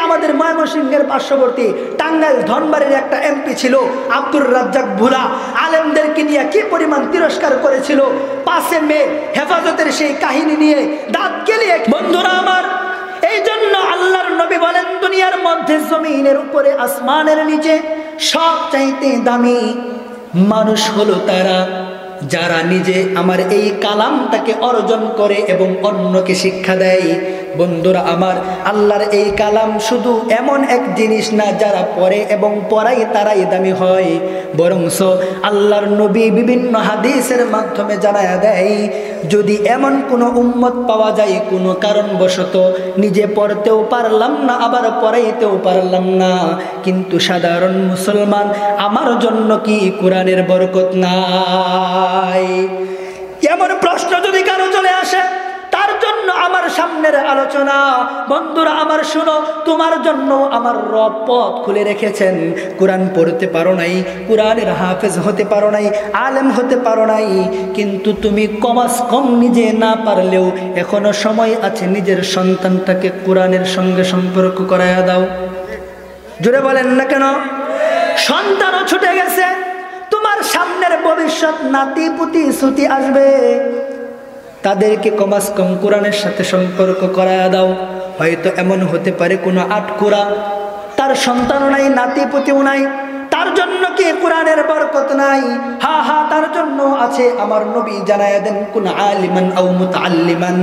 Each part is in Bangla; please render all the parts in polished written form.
আমাদের ময়মনসিংহের পার্শ্ববর্তী টাঙ্গাইল ধনবাড়ির একটা এমপি ছিল আব্দুর রাজ্জাক ভুলা, আলেমদেরকে নিয়ে কি পরিমাণ তিরস্কার করেছিল। 5 মে হেফাজতের সেই কাহিনী নিয়ে দাঁত কেলিয়ে। বন্ধুরা আমার, এই জন্য আল্লাহর নবী বলেন, দুনিয়ার মধ্যে জমিনের উপরে আসমানের নিচে সবচাইতে দামি মানুষ হলো তারা যারা নিজে আমার এই কালামটাকে অর্জন করে এবং অন্যকে শিক্ষা দেয়। বন্ধুরা আমার, আল্লাহর এই কালাম শুধু এমন এক জিনিস না যারা পড়ে এবং পড়াই তারাই দামি হয়, বরংস আল্লাহর নবী বিভিন্ন হাদিসের মাধ্যমে জানায়া দেয়, যদি এমন কোনো উম্মত পাওয়া যায় কোনো কারণবশত নিজে পড়তেও পারলাম না আবার পড়াইতেও পারলাম না, কিন্তু সাধারণ মুসলমান, আমার জন্য কি কোরআনের বরকত নাই? এমন প্রশ্ন যদি কারো চলে আসে, তার জন্য আমার সামনের আলোচনা। বন্ধুরা আমার শুনো, তোমার জন্য আমার রব পথ খুলে রেখেছেন। কোরআন পড়তে পারো নাই, কোরআনের হাফেজ হতে পারো নাই, আলেম হতে পারো নাই, কিন্তু তুমি কমাস কম নিজে না পারলেও এখনো সময় আছে নিজের সন্তানটাকে কোরআনের সঙ্গে সম্পর্ক করায়া দাও। জোরে বলেন না কেন? সন্তানও ছুটে গেছে, তোমার সামনের ভবিষ্যৎ নাতি পুতি সুতি আসবে, তাদেরকে কমাস কম কোরআনের সাথে সম্পর্ক করায়া দাও। হয়তো এমন হতে পারে কোনো আটকুরা, তার সন্তানও নাই, নাতি পুতিও নাই, তার জন্য কি কোরআনের বরকত নাই? হা হা, তার জন্য আছে। আমার নবী জানায়া দেন, কুন আলিমান আও মুতাআল্লিমান,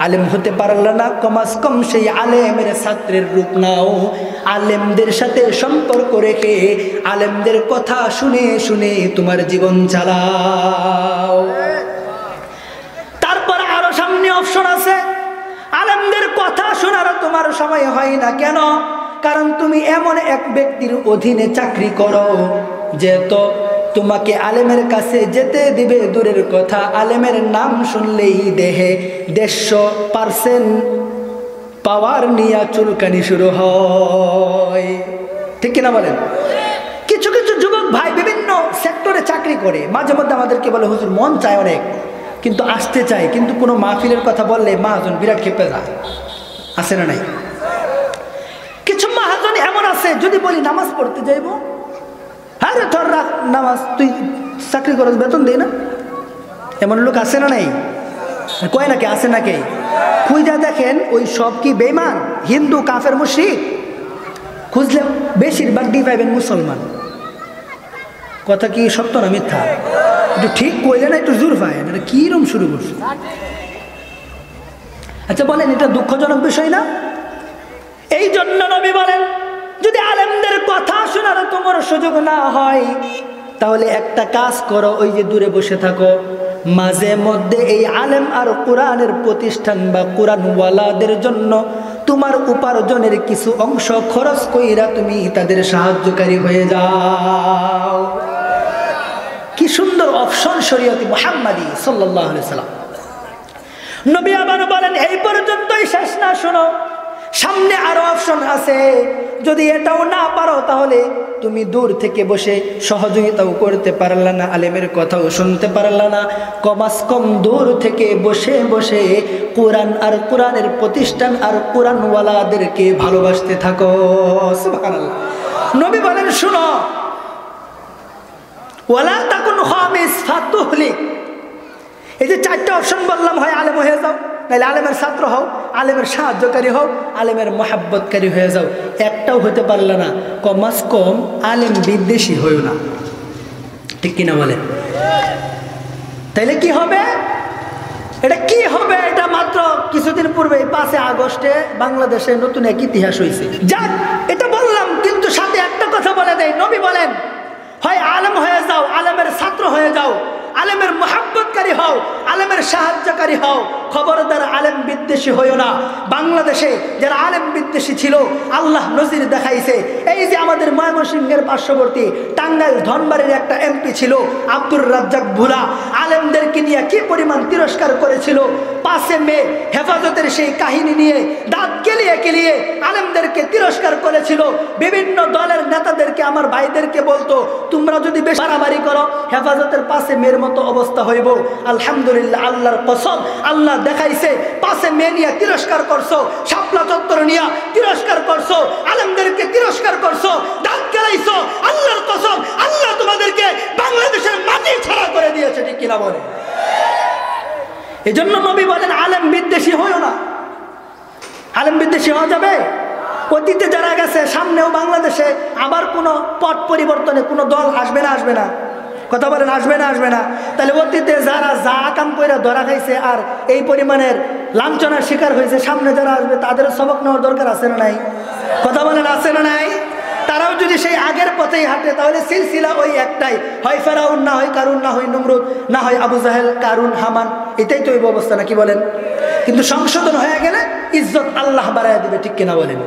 আলেম হতে পারলে না, কমাস কম সেই আলেমের ছাত্রের রূপ নাও। আলেমদের সাথে সম্পর্ক রেখে আলেমদের কথা শুনে শুনে তোমার জীবন চালাও। তারপর আরো সামনে অপশন আছে, আলেমদের কথা শোনারও তোমার সময় হয় না। কেন? কারণ তুমি এমন এক ব্যক্তির অধীনে চাকরি করো যে তো তোমাকে আলেমের কাছে যেতে দিবে দূরের কথা, আলেমের নাম শুনলেই দেহে 150% পাওয়ার নিয়ে চুলকানি শুরু হয়। ঠিক কিনা বলেন? কিছু কিছু যুবক ভাই বিভিন্ন সেক্টরে চাকরি করে, মাঝে মধ্যে আমাদেরকে বলে, হুজুর মন চায় অনেক, কিন্তু আসতে চাই, কিন্তু কোনো মাহফিলের কথা বললে মাহাজন বিরাট খেপে যায়। আছে না নাই? কিছু মাহাজন এমন আছে, যদি বলি নামাজ পড়তে যাইব, আরে ধর রাখ নামাজ, তুই চাকরি করস, বেতন দেই না। এমন লোক আছে না নাই? কয় নাকি? আছে নাকি? খুঁজা দেখেন, ওই সব কি বেঈমান, হিন্দু, কাফের, মুশরিক? খুঁজলে বেশিরভাগই পাইবেন মুসলমান। কথা কি সত্য না মিথ্যা? একটু ঠিক কইলে না, একটু জোর পায়, এটা কিরম শুরু করছে? আচ্ছা বলেন, এটা দুঃখজনক বিষয় না? এই জন্য নবী বলেন, যদি আলেমদের কথা শোনার তোমার সুযোগ না হয়, তাহলে একটা কাজ করো, ওই যে দূরে বসে থাকো, মাঝে মধ্যে এই আলেম আর কোরআনের প্রতিষ্ঠান বা কোরআনওয়ালাদের জন্য তোমার উপার্জনের কিছু অংশ খরচ কইরা তুমি তাদের সাহায্যকারী হয়ে যাও। কি সুন্দর অপশন শরীয়তে মুহাম্মাদি সাল্লাল্লাহু আলাইহি সাল্লাম। নবী আবার বলেন, এই পর্যন্তই শেষ না, শোনো, সামনে আরো অপশন আছে। যদি এটাও না পারো, তাহলে তুমি দূর থেকে বসে সহযোগিতাও করতে পারলা না, আলেমের কথাও শুনতে পারলা না, কমাস কম দূর থেকে বসে বসে কোরআন আর কোরআনের প্রতিষ্ঠান আর কোরআনওয়ালাদেরকে ভালোবাসতে থাকো। সুবহানাল্লাহ। নবী বলেন, শুনো, ওয়ালা তাকুন খামিস ফাতুহলিক। এই যে 4টা অপশন বললাম, হয় আলেম হয়ে যাও, নাহলে আলেমের ছাত্র হও, আলেমের সাহায্যকারী হও, আলেমের মহাব্বতকারী হয়ে যাও। একটাও হতে পারলে না, কমাস কম আলেম বিদ্বেষী হইও না। ঠিক কিনা বলেন? তাইলে কি হবে? এটা কি হবে? এটা মাত্র কিছুদিন পূর্বে 5 আগস্টে বাংলাদেশে নতুন এক ইতিহাস হয়েছে। যাক, এটা বললাম, কিন্তু সাথে একটা কথা বলে দেয়, নবী বলেন, হয় আলেম হয়ে যাও, আলেমের ছাত্র হয়ে যাও, আলেমের মহাব্বতকারী হও, আলেমের সাহায্যকারী হও, খবরদার আলেম বিদ্বেষী হইও না। বাংলাদেশে যারা আলেম বিদ্বেষী ছিল, আল্লাহ নজির দেখাইছে। এই যে আমাদের ময়মনসিংহের পার্শ্ববর্তী টাঙ্গাইল ধনবাড়ির একটা এমপি ছিল আব্দুর রাজ্জাক ভুলা, আলেমদেরকে নিয়ে কি পরিমাণ তিরস্কার করেছিল। 5 মে হেফাজতের সেই কাহিনী নিয়ে দাঁত কেলিয়ে কেলিয়ে আলেমদেরকে তিরস্কার করেছিল। বিভিন্ন দলের নেতাদেরকে, আমার ভাইদেরকে বলতো, তোমরা যদি বেশ বাড়াবাড়ি করো, হেফাজতের 5 মের মতো অবস্থা হইব। আলহামদুলিল্লাহ, আল্লাহর কসম, আল্লাহ দেখাইছে, 5 মে নিয়ে তিরস্কার করছো, শাপলা চত্বর নিয়ে তিরস্কার করছো, এজন্য নবী বলেন আলেম বিদ্বেষী হইও না। আলেম বিদ্বেষী হওয়া যাবে? অতীতে যারা গেছে, সামনেও বাংলাদেশে আবার কোনো পট পরিবর্তনে কোনো দল আসবে না? আসবে না? কথা বলেন, আসবে না? আসবে না? তাহলে অতীতে যারা যা কাম করে ধরা খাইছে আর এই পরিমাণের লাঞ্ছনার শিকার হয়েছে, সামনে যারা আসবে তাদের সবক নেওয়ার দরকার আছে না নাই? কথা বলেন, আছে না নাই? তারাও যদি সেই আগের পথেই হাঁটে তাহলে সিলসিলা ওই একটাই, হয় ফেরাউন, না হয় কারুন, না হয় নমরুদ, না হয় আবু জাহেল, কারুন, হামান, এটাই তো ওই অবস্থা, নাকি বলেন? কিন্তু সংশোধন হয়ে গেলে ইজ্জত আল্লাহ বাড়ায় দিবে, ঠিক কিনা বলেন?